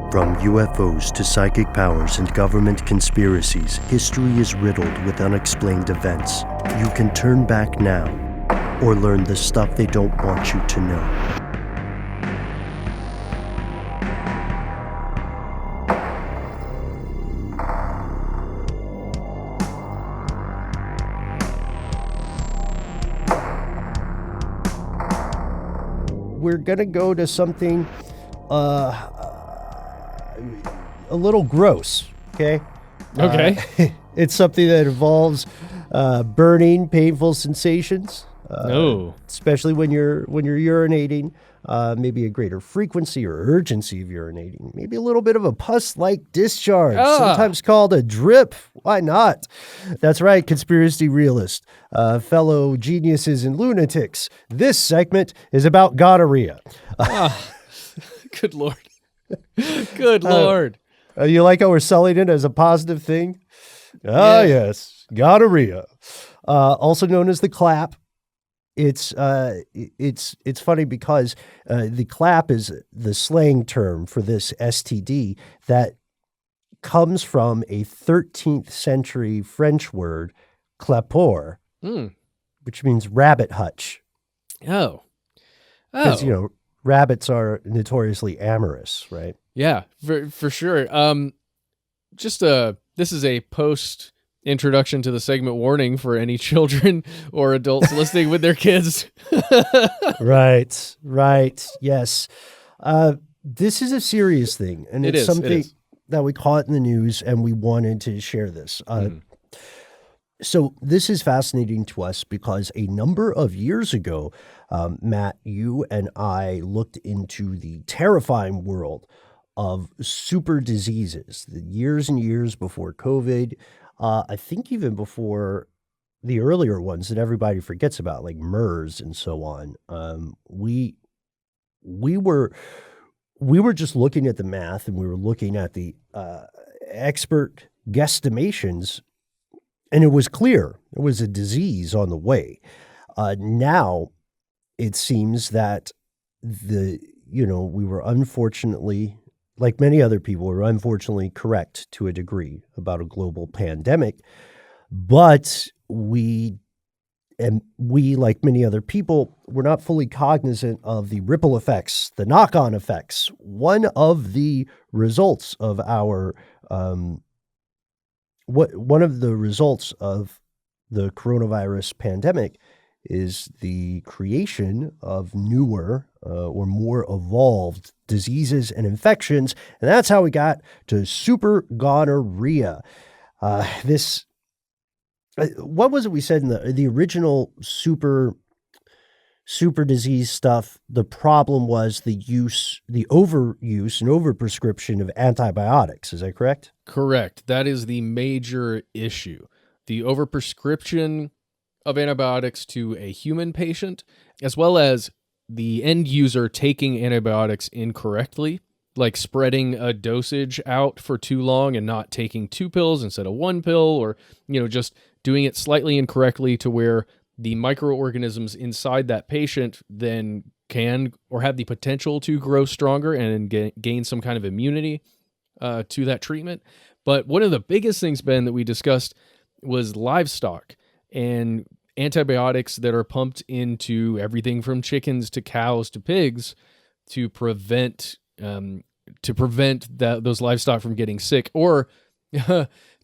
From UFOs to psychic powers and government conspiracies, history is riddled with unexplained events. You can turn back now or learn the stuff they don't want you to know. We're going to go to something a little gross, okay? Okay. It's something that involves burning, painful sensations. Especially when you're urinating, maybe a greater frequency or urgency of urinating, maybe a little bit of a pus-like discharge, sometimes called a drip. Why not? That's right, conspiracy realist, fellow geniuses and lunatics. This segment is about gonorrhea. Good Lord. Good Lord. You like how we're selling it as a positive thing? Yes, gonorrhea, also known as the clap. It's funny because the clap is the slang term for this STD that comes from a 13th century French word, clapeur, which means rabbit hutch. Because, rabbits are notoriously amorous, right? Yeah, for sure. This is a post introduction to the segment warning for any children or adults listening with their kids. Right. Yes. This is a serious thing, and it's something that we caught in the news, and we wanted to share this. So this is fascinating to us because a number of years ago, Matt, you and I looked into the terrifying world of super diseases, the years and years before COVID. I think even before the earlier ones that everybody forgets about, like MERS and so on. We were just looking at the math, and we were looking at the expert guesstimations, and it was clear there was a disease on the way. Now it seems that we were unfortunately, like many other people, were unfortunately correct to a degree about a global pandemic, but we, like many other people, were not fully cognizant of the ripple effects, the knock-on effects. One of the results of one of the results of the coronavirus pandemic is the creation of newer or more evolved diseases and infections. And that's how we got to super gonorrhea. What was it we said in the original super disease stuff? The problem was the overuse and overprescription of antibiotics. Is that correct? Correct. That is the major issue. The overprescription of antibiotics to a human patient, as well as the end user taking antibiotics incorrectly, like spreading a dosage out for too long and not taking 2 pills instead of 1 pill, or, just doing it slightly incorrectly to where the microorganisms inside that patient then can or have the potential to grow stronger and gain some kind of immunity to that treatment. But one of the biggest things, Ben, that we discussed was livestock and antibiotics that are pumped into everything from chickens to cows to pigs to prevent those livestock from getting sick, or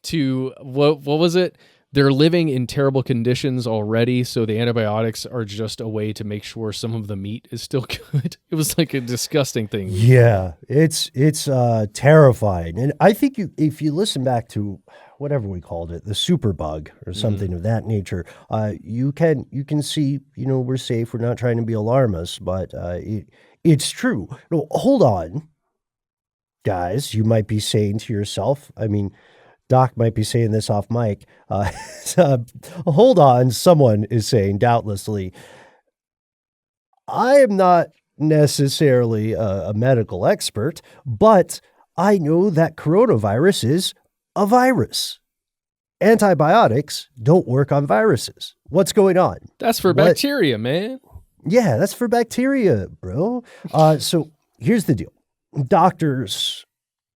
to what was it? They're living in terrible conditions already, so the antibiotics are just a way to make sure some of the meat is still good. It was like a disgusting thing. Yeah, it's terrifying. And I think if you listen back to whatever we called it, the superbug or something of that nature, you can see, we're safe. We're not trying to be alarmists, but it's true. No, hold on, guys. You might be saying to yourself, Doc might be saying this off mic. Hold on, someone is saying, doubtlessly, I am not necessarily a medical expert, but I know that coronavirus is a virus. Antibiotics don't work on viruses. What's going on? That's for bacteria, man. Yeah, that's for bacteria, bro. So here's the deal. Doctors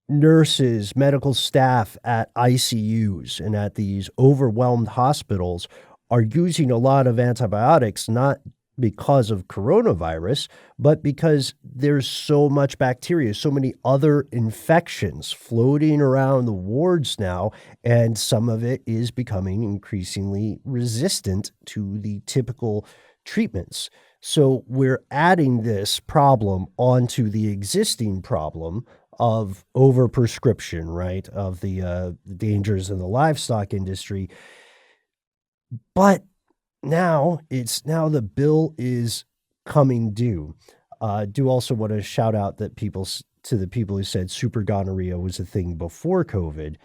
nurses, medical staff at ICUs and at these overwhelmed hospitals are using a lot of antibiotics, not because of coronavirus, but because there's so much bacteria, so many other infections floating around the wards now, and some of it is becoming increasingly resistant to the typical treatments. So we're adding this problem onto the existing problem of overprescription, right, of the dangers in the livestock industry. But now the bill is coming due. Do also want to shout out that to the people who said super gonorrhea was a thing before COVID.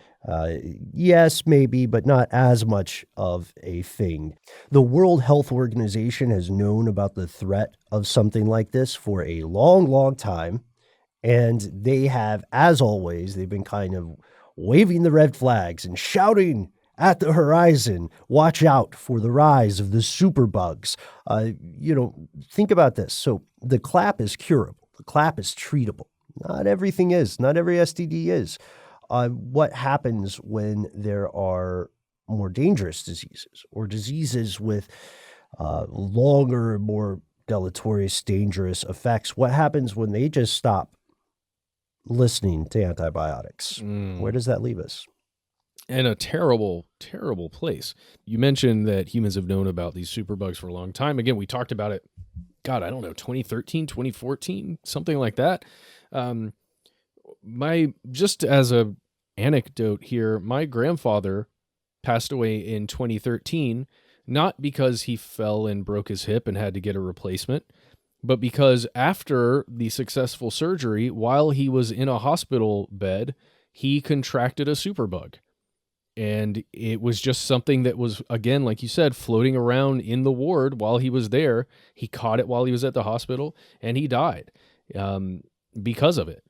Yes, maybe, but not as much of a thing. The World Health Organization has known about the threat of something like this for a long, long time. And they have, as always, they've been kind of waving the red flags and shouting at the horizon, watch out for the rise of the superbugs. Think about this. So the clap is curable. The clap is treatable. Not everything is. Not every STD is. What happens when there are more dangerous diseases or diseases with longer, more deleterious, dangerous effects? What happens when they just stop listening to antibiotics? Where does that leave us? In a terrible, terrible place. You mentioned that humans have known about these superbugs for a long time. Again, we talked about it, God, I don't know, 2013, 2014, something like that. Just as a anecdote here, my grandfather passed away in 2013, not because he fell and broke his hip and had to get a replacement, but because after the successful surgery, while he was in a hospital bed, he contracted a superbug. And it was just something that was, again, like you said, floating around in the ward while he was there. He caught it while he was at the hospital, and he died because of it.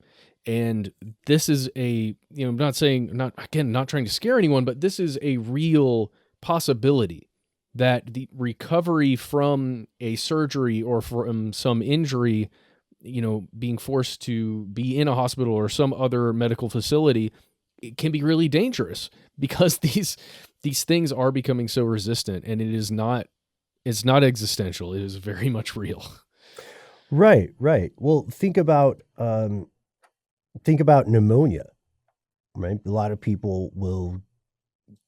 And this is I'm not trying to scare anyone, but this is a real possibility that the recovery from a surgery or from some injury, being forced to be in a hospital or some other medical facility, it can be really dangerous because these things are becoming so resistant, and it's not existential. It is very much real. Right. Well, think about pneumonia, right? A lot of people will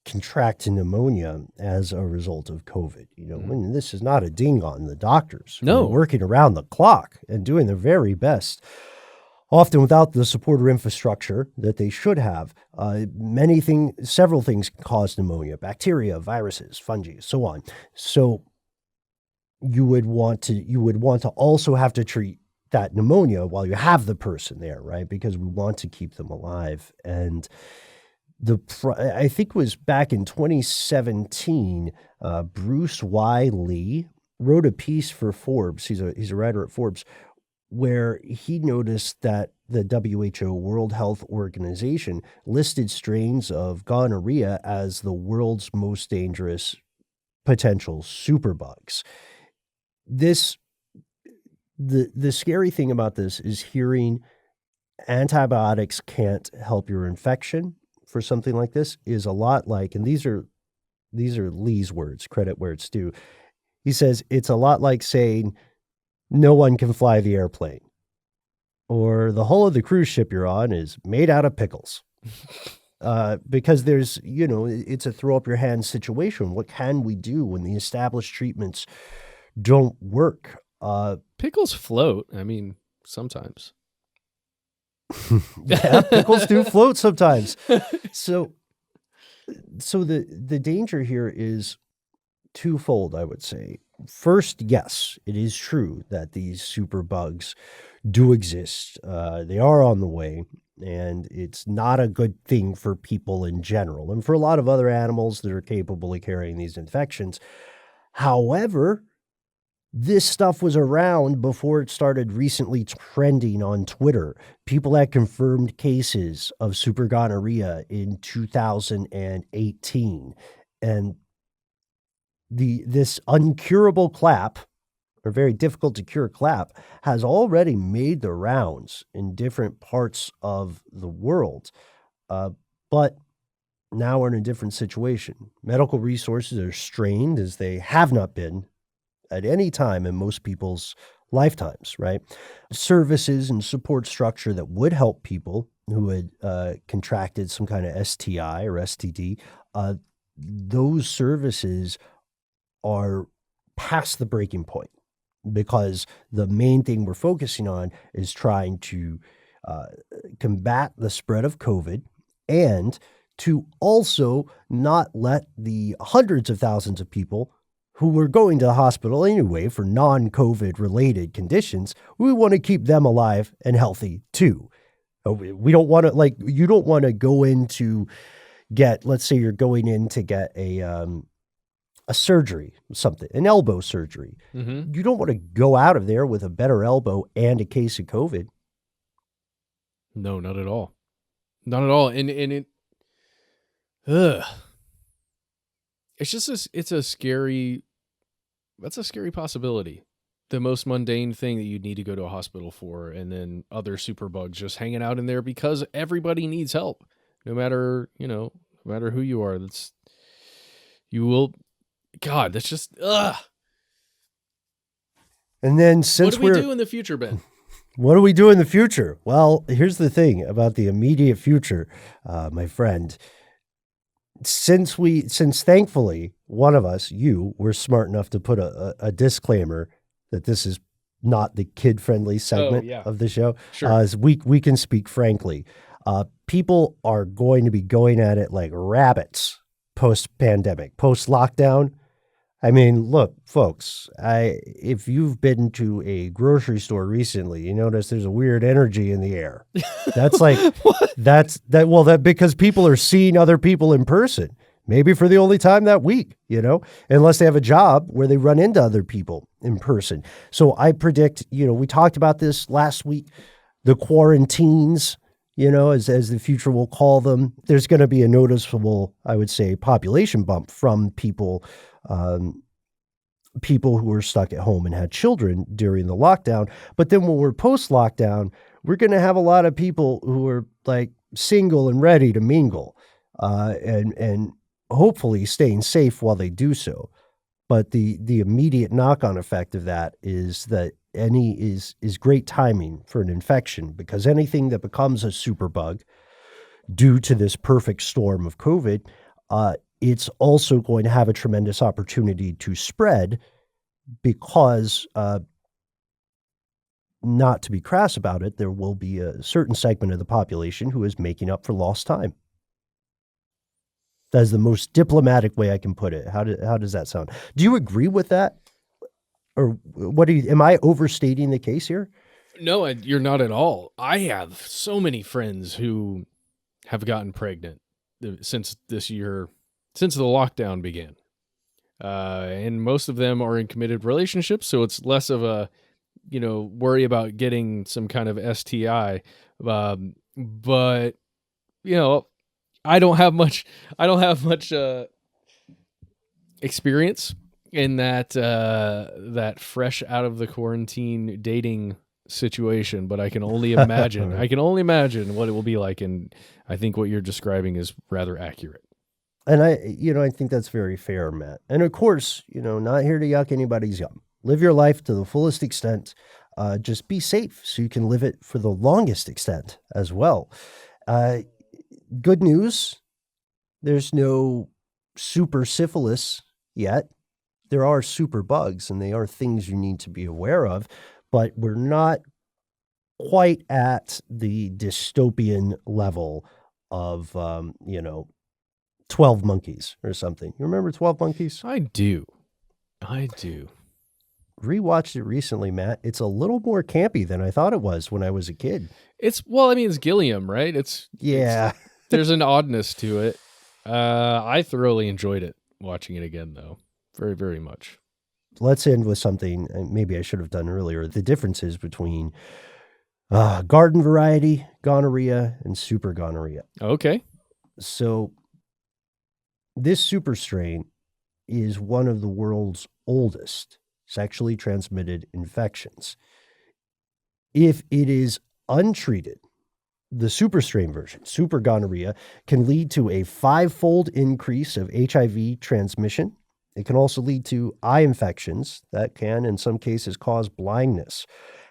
contract pneumonia as a result of COVID. And this is not a ding on the doctors. No, working around the clock and doing their very best, often without the support or infrastructure that they should have. Several things cause pneumonia: bacteria, viruses, fungi, so on. So you would want to also have to treat that pneumonia while you have the person there, right? Because we want to keep them alive. And I think it was back in 2017, Bruce Y. Lee wrote a piece for Forbes. He's a writer at Forbes, where he noticed that the WHO, World Health Organization, listed strains of gonorrhea as the world's most dangerous potential superbugs. The scary thing about this is hearing antibiotics can't help your infection for something like this is a lot like, and these are Lee's words, credit where it's due. He says it's a lot like saying no one can fly the airplane, or the hull of the cruise ship you're on is made out of pickles. Because there's, it's a throw up your hands situation. What can we do when the established treatments don't work? Pickles float. I mean, sometimes. Yeah, pickles do float sometimes. So the danger here is twofold, I would say. First, yes, it is true that these superbugs do exist. They are on the way, and it's not a good thing for people in general, and for a lot of other animals that are capable of carrying these infections. However, this stuff was around before it started recently trending on Twitter. People had confirmed cases of super gonorrhea in 2018, and this uncurable clap or very difficult to cure clap, has already made the rounds in different parts of the world. But now we're in a different situation. Medical resources are strained as they have not been at any time in most people's lifetimes, right? Services and support structure that would help people who had contracted some kind of STI or STD, those services are past the breaking point, because the main thing we're focusing on is trying to combat the spread of COVID and to also not let the hundreds of thousands of people who were going to the hospital anyway for non-COVID related conditions, we want to keep them alive and healthy too. We don't want to, you don't want to go in to get, let's say you're going in to get a surgery, something, an elbow surgery. Mm-hmm. You don't want to go out of there with a better elbow and a case of COVID. No, not at all. Not at all. And it, it's just, that's a scary possibility. The most mundane thing that you'd need to go to a hospital for, and then other superbugs just hanging out in there because everybody needs help. No matter who you are, that's just, And then since what do we do in the future, Ben? What do we do in the future? Well, here's the thing about the immediate future, my friend. Since thankfully one of us, you, were smart enough to put a disclaimer that this is not the kid-friendly segment of the show, sure. As we can speak frankly. People are going to be going at it like rabbits post-pandemic, post-lockdown. I mean, look, folks, if you've been to a grocery store recently, you notice there's a weird energy in the air. That's like, because people are seeing other people in person, maybe for the only time that week, unless they have a job where they run into other people in person. So I predict, we talked about this last week, the quarantines, as the future will call them, there's going to be a noticeable, I would say, population bump from people who were stuck at home and had children during the lockdown. But then when we're post-lockdown, we're going to have a lot of people who are like single and ready to mingle, and hopefully staying safe while they do so. But the immediate knock-on effect of that is that is great timing for an infection, because anything that becomes a superbug due to this perfect storm of COVID, it's also going to have a tremendous opportunity to spread, because, not to be crass about it, there will be a certain segment of the population who is making up for lost time. That is the most diplomatic way I can put it. How does that sound? Do you agree with that? Or am I overstating the case here? No, you're not at all. I have so many friends who have gotten pregnant since this year, since the lockdown began. And most of them are in committed relationships, so it's less of a, worry about getting some kind of STI. But, I don't have much experience in that fresh out of the quarantine dating situation, but I can only imagine. I can only imagine what it will be like, and I think what you're describing is rather accurate. And I think that's very fair, Matt. And of course, not here to yuck anybody's yum. Live your life to the fullest extent. Just be safe so you can live it for the longest extent as well. Good news, there's no super syphilis yet. There are super bugs, and they are things you need to be aware of, but we're not quite at the dystopian level of, 12 Monkeys or something. You remember 12 Monkeys? I do. Rewatched it recently, Matt. It's a little more campy than I thought it was when I was a kid. It's Gilliam, right? There's an oddness to it. I thoroughly enjoyed it, watching it again, though. Very, very much. Let's end with something maybe I should have done earlier. The differences between garden variety gonorrhea and super gonorrhea. Okay. So this super strain is one of the world's oldest sexually transmitted infections. If it is untreated, the super strain version, super gonorrhea, can lead to a 5-fold increase of HIV transmission. It can also lead to eye infections that can, in some cases, cause blindness.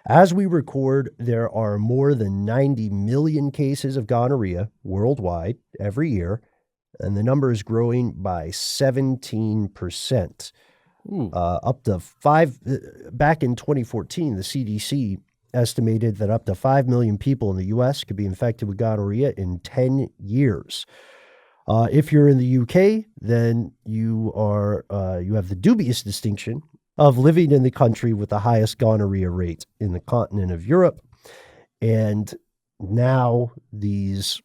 As we record, there are more than 90 million cases of gonorrhea worldwide every year, and the number is growing by 17%. Up to back in 2014, the CDC estimated that up to 5 million people in the U.S. could be infected with gonorrhea in 10 years. If you're in the UK, then you have the dubious distinction of living in the country with the highest gonorrhea rate in the continent of Europe. And now these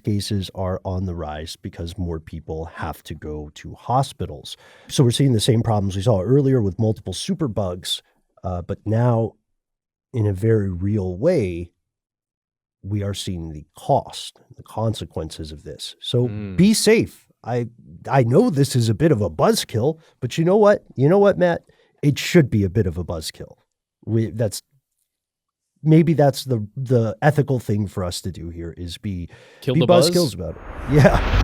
cases are on the rise because more people have to go to hospitals. So we're seeing the same problems we saw earlier with multiple superbugs, but now in a very real way, we are seeing the cost, the consequences of this. So be safe. I know this is a bit of a buzzkill, but you know what? You know what, Matt? It should be a bit of a buzzkill. Maybe that's the ethical thing for us to do here is be buzzkills about it. Yeah.